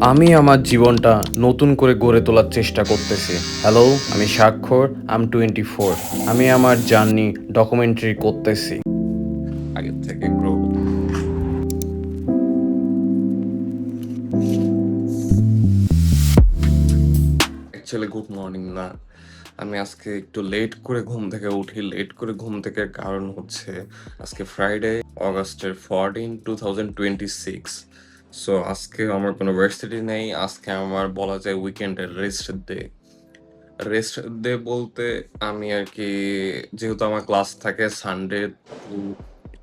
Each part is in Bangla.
আমি আমার জীবনটা নতুন করে গড়ে তোলার চেষ্টা করতেছি। হ্যালো, আমি স্বাক্ষর। আম 24। আমি আমার জার্নি ডকুমেন্টারি করতেছি। আগের থেকে গ্রো। অ্যাকচুয়ালি গুড মর্নিং না। আমি আজকে একটু লেট করে ঘুম থেকে উঠি। লেট করে ঘুম থেকে কারণ হচ্ছে আজকে ফ্রাইডে, অগাস্টের 14, 2026। সো আজকে আমার কোনো ভার্সিটি নেই। আজকে আমার বলা যায় উইকেন্ডের রেস্ট ডে। রেস্ট ডে বলতে আমি আরকি যেহেতু আমার ক্লাস থাকে টু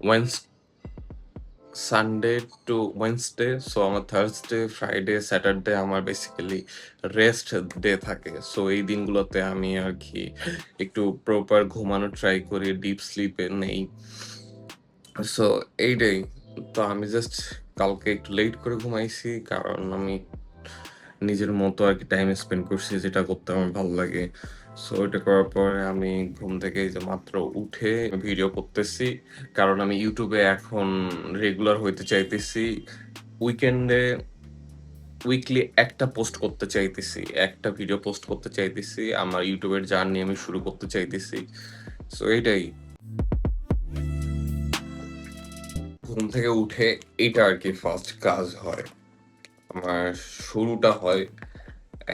ওয়েন্স সানডে টু ওয়েডনেসডে। সো আমার থার্সডে, ফ্রাইডে, স্যাটারডে আমার বেসিক্যালি রেস্ট ডে থাকে। সো এই দিনগুলোতে আমি আরকি একটু প্রপার ঘুমানোর ট্রাই করি, ডিপ স্লিপে নেই। সো এইটাই। তো আমি জাস্ট কালকে একটু লেট করে ঘুমাইছি কারণ আমি নিজের মতো আরকি টাইম স্পেন্ড করছি যেটা করতে আমার ভালো লাগে। সো এটা করার পরে আমি ঘুম থেকে এই যে মাত্র উঠে ভিডিও করতেছি। কারণ আমি YouTube এ এখন রেগুলার হইতে চাইতেছি। উইকেন্ডে উইকলি একটা পোস্ট করতে চাইতেছি। একটা ভিডিও পোস্ট করতে চাইতেছি। আমার YouTube এর জার্নি আমি শুরু করতে চাইতেছি। সো এইটাই। ঘুম থেকে উঠে এইটা আরকি ফার্স্ট কাজ হয়। আমার শুরুটা হয়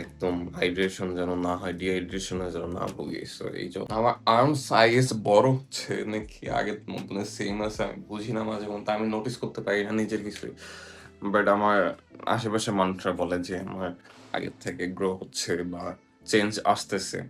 একদম হাইড্রেশন যেন না হয়, ডিহাইড্রেশনে যেন না ভুগি। সো এইজন্য আমার আর্ম সাইজ বড় হচ্ছে নাকি আগের মতন সেম আছে আমি বুঝি না মাঝে মধ্যে। আমি নোটিস করতে পারি না নিজের কিছুই। বাট আমার আশেপাশের মানুষরা বলে যে আমার আগের থেকে গ্রো হচ্ছে বা চেঞ্জ আসতেছে।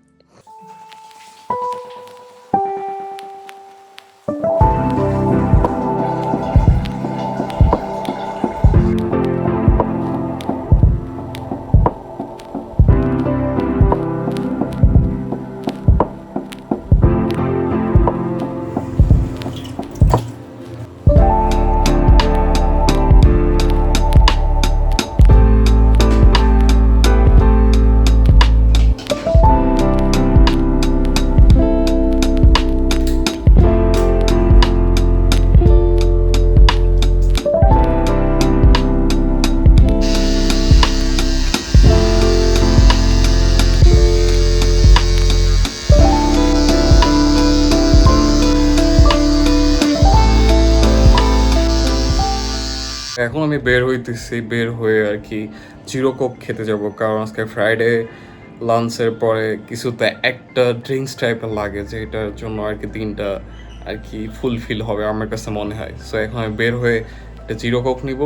এখন আমি বের হইতেছি, বের হয়ে আর কি জিরো কোক খেতে যাব কারণ আজকে ফ্রাইডে লাঞ্চের পরে কিছুতে একটা ড্রিঙ্কস টাইপের লাগে যেটার জন্য আর কি দিনটা আর কি ফুলফিল হবে আমার কাছে মনে হয়। সো এখন আমি বের হয়ে একটা জিরো কোক নিব,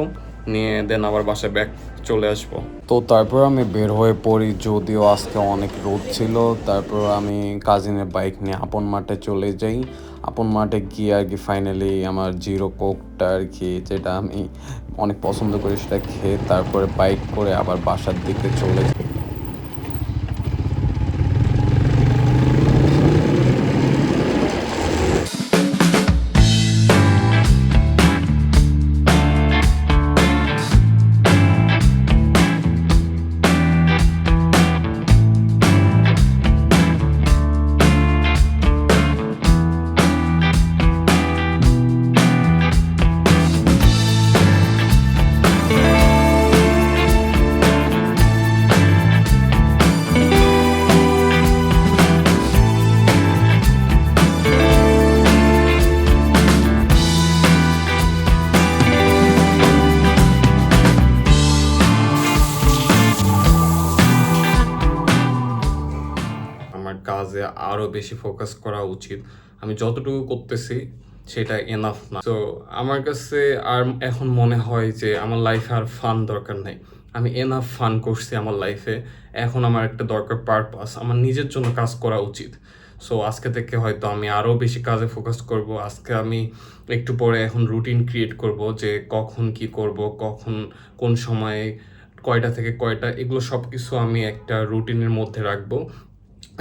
নিয়ে দেন আবার বাসায় ব্যাক চলে আসবো। তো তারপর আমি বের হয়ে পড়ি, যদিও আজকে অনেক রোদ ছিল। তারপর আমি কাজিনের বাইক নিয়ে আপন মাঠে চলে যাই। আপন মাঠে গিয়ে আর কি ফাইনালি আমার জিরো কোকটা আর কি যেটা আমি অনেক পছন্দ করি সেটা খেয়ে তারপরে বাইক করে আবার বাসার দিকে চলে যাই। আমার কাজে আরো বেশি ফোকাস করা উচিত। আমি যতটুকু করতেছি সেটা এনাফ না। তো আমার কাছে আর এখন মনে হয় যে আমার লাইফে আর ফান দরকার নাই। আমি এনাফ ফান করছি আমার লাইফে। এখন আমার একটা দরকার পারপাস, আমার নিজের জন্য কাজ করা উচিত। সো আজকে থেকে হয়তো আমি আরও বেশি কাজে ফোকাস করব। আজকে আমি একটু পরে এখন রুটিন ক্রিয়েট করব যে কখন কি করব, কখন কোন সময়ে কয়টা থেকে কয়টা, এগুলো সব কিছু আমি একটা রুটিনের মধ্যে রাখবো।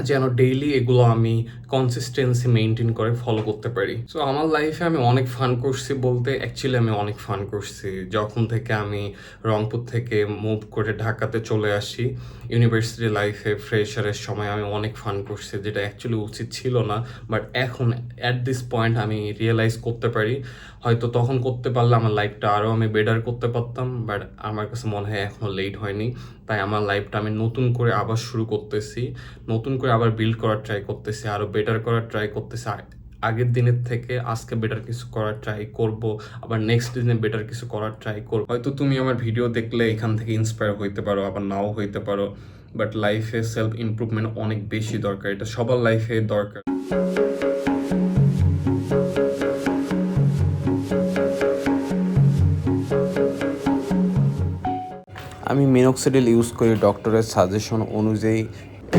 যেন ডেইলি এগুলো আমি কনসিস্টেন্সি মেনটেন করে ফলো করতে পারি। সো আমার লাইফে আমি অনেক ফান করছি বলতে অ্যাকচুয়ালি আমি অনেক ফান করছি যখন থেকে আমি রংপুর থেকে মুভ করে ঢাকাতে চলে আসি। ইউনিভার্সিটি লাইফে ফ্রেশারের সময় আমি অনেক ফান করছি, যেটা অ্যাকচুয়ালি উচিত ছিল না। বাট এখন অ্যাট দিস পয়েন্ট আমি রিয়েলাইজ করতে পারি হয়তো তখন করতে পারলে আমার লাইফটা আরও আমি বেটার করতে পারতাম। বাট আমার কাছে মনে হয় এখনও লেট হয়নি, তাই আমার লাইফটা আমি নতুন করে আবার শুরু করতেছি, নতুন করে আবার বিল্ড করার ট্রাই করতেছি, আরও বেটার করার ট্রাই করতেছি। আগের দিনের থেকে আজকে বেটার কিছু করার ট্রাই করব, আবার নেক্সট দিনে বেটার কিছু করার ট্রাই করব। হয়তো তুমি আমার ভিডিও দেখলে এখান থেকে ইন্সপায়ার হইতে পারো, আবার নাও হইতে পারো। বাট লাইফে সেলফ ইমপ্রুভমেন্ট অনেক বেশি দরকার, এটা সবার লাইফে দরকার। আমি মিনক্সিডিল ইউজ করি ডক্টরের সাজেশন অনুযায়ী।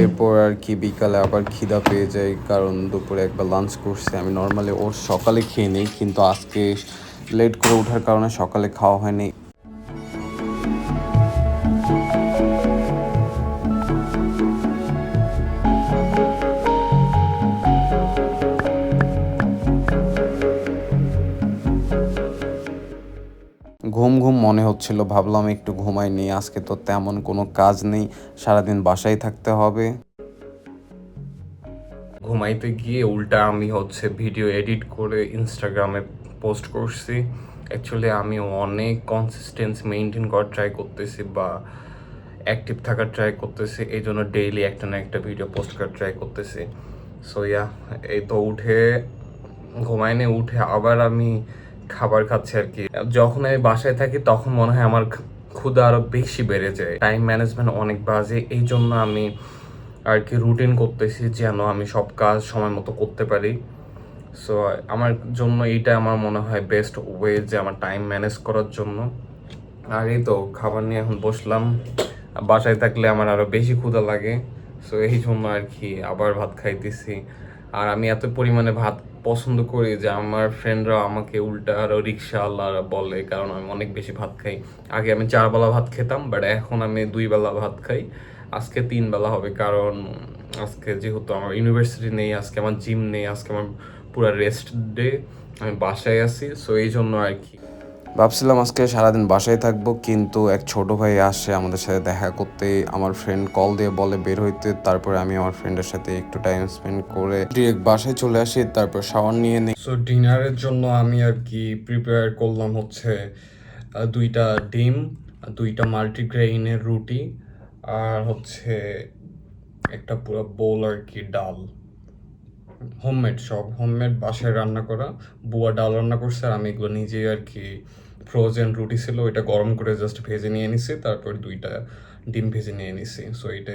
এরপর আর কি বিকালে আবার খিদা পেয়ে যায়, কারণ দুপুরে একবার লাঞ্চ করছি। আমি নর্মালি ওর সকালে খেয়ে নিই, কিন্তু আজকে লেট করে ওঠার কারণে সকালে খাওয়া হয়নি। ঘুম ঘুম মনে হচ্ছিল, ভাবলাম একটু ঘুমাই নিই, আজকে তো তেমন কোনো কাজ নেই, সারাদিন বাসায় থাকতে হবে। ঘুমাইতে গিয়ে উল্টা আমি ভিডিও এডিট করে ইনস্টাগ্রামে পোস্ট করছি। অ্যাকচুয়ালি আমি অনেক কনসিস্টেন্সি মেনটেন করার ট্রাই করতেছি বা অ্যাক্টিভ থাকার ট্রাই করতেছি, এই জন্য ডেইলি একটা না একটা ভিডিও পোস্ট করার ট্রাই করতেছি। সো এই তো ঘুমাইনে উঠে আবার আমি খাবার খাচ্ছি আর কি। যখন আমি বাসায় থাকি তখন মনে হয় আমার ক্ষুধা আরও বেশি বেড়ে যায়, টাইম ম্যানেজমেন্ট অনেক বাজে। এই জন্য আমি আর কি রুটিন করতেছি যেন আমি সব কাজ সময় মতো করতে পারি। সো আমার জন্য এইটা আমার মনে হয় বেস্ট ওয়ে যে আমার টাইম ম্যানেজ করার জন্য। আর এই তো খাবার নিয়ে এখন বসলাম। বাসায় থাকলে আমার আরও বেশি ক্ষুধা লাগে, সো এই জন্য আর কি আবার ভাত খাইতেছি। আর আমি এত পরিমাণে ভাত পছন্দ করি যে আমার ফ্রেন্ডরা আমাকে উল্টা আরও রিক্সাওয়ালারা বলে, কারণ আমি অনেক বেশি ভাত খাই। আগে আমি 4 বেলা ভাত খেতাম, বাট এখন আমি 2 বেলা ভাত খাই। আজকে 3 বেলা হবে, কারণ আজকে যেহেতু আমার ইউনিভার্সিটি নেই, আজকে আমার জিম নেই, আজকে আমার পুরো রেস্ট ডে, আমি বাসায় আছি। সো এই জন্য আর কি ভাবছিলাম আজকে সারাদিন বাসায় থাকবো, কিন্তু এক ছোট ভাই আসে আমাদের সাথে দেখা করতে। আমার ফ্রেন্ড কল দিয়ে বলে বের হইতে, তারপরে আমি আমার ফ্রেন্ডের সাথে একটু টাইম স্পেন্ড করে ডিরেক্ট বাসায় চলে আসি, তারপর শাওয়ার নিয়ে নিই। সো ডিনারের জন্য আমি আর কি প্রিপেয়ার করলাম 2টা ডিম, 2টা মাল্টিগ্রেইনের রুটি, আর একটা পুরো বোল আর কি ডাল। সব হোমমেড, বাসায় রান্না করা। বুয়া ডাল রান্না করছে, আর আমি এগুলো নিজেই আর কি ফ্রোজেন রুটি ছিল ওইটা গরম করে জাস্ট ভেজে নিয়ে নিছি, তারপর 2টা ডিম ভেজে নিয়ে নিছি। সো এটা